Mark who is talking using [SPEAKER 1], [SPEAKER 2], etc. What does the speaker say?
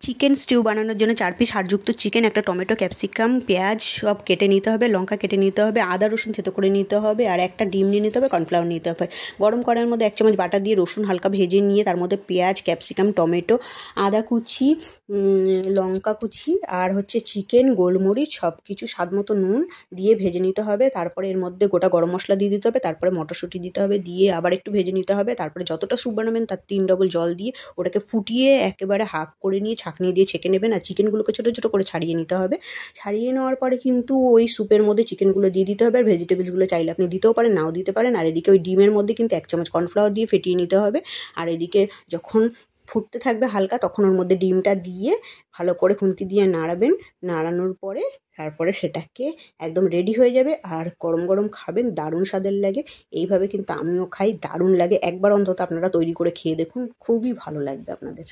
[SPEAKER 1] Chicken stew বানানোর জন্য 4 piece হাড়যুক্ত chicken, একটা টমেটো, ক্যাপসিকাম, পেঁয়াজ সব কেটে নিতে হবে, লঙ্কা কেটে নিতে হবে, আদা রসুন থেতো করে নিতে হবে, আর একটা ডিম নিয়ে নিতে হবে, কর্নফ্লাওয়ার নিতে হবে। গরম কড়াইয়ের মধ্যে 1 চামচ বাটার দিয়ে রসুন হালকা ভেজে নিয়ে তার মধ্যে পেঁয়াজ, ক্যাপসিকাম, টমেটো, আদা কুচি, লঙ্কা কুচি আর চিকেন, গোলমরিচ সব কিছু স্বাদ মতো নুন দিয়ে ভেজে নিতে হবে। তারপরে এর মধ্যে গোটা গরম মশলা দিয়ে দিতে হবে, তারপরে মটরশুঁটি দিতে হবে, দিয়ে আবার একটু ভেজে নিতে হবে। তারপরে যতটা স্যুপ বানাবেন তার 3 ডবল জল দিয়ে ওটাকে ফুটিয়ে একেবারে হাফ করে নিয়ে ছাঁকনি দিয়ে ছেঁকে নেবেন। আর চিকেনগুলোকে ছোটো ছোটো করে ছাড়িয়ে নিতে হবে। ছাড়িয়ে নেওয়ার পরে কিন্তু ওই স্যুপের মধ্যে চিকেনগুলো দিয়ে দিতে হবে। আর ভেজিটেবলসগুলো চাইলে আপনি দিতেও পারেন, নাও দিতে পারেন। আর এদিকে ওই ডিমের মধ্যে কিন্তু 1 চামচ কর্নফ্লাওয়ার দিয়ে ফেটিয়ে নিতে হবে। আর এদিকে যখন ফুটতে থাকবে হালকা, তখন ওর মধ্যে ডিমটা দিয়ে ভালো করে খুন্তি দিয়ে নাড়াবেন। নাড়ানোর পরে তারপরে সেটাকে একদম রেডি হয়ে যাবে। আর গরম গরম খাবেন, দারুণ স্বাদের লাগে। এইভাবে কিন্তু আমিও খাই, দারুণ লাগে। একবার অন্তত আপনারা তৈরি করে খেয়ে দেখুন, খুবই ভালো লাগবে আপনাদের।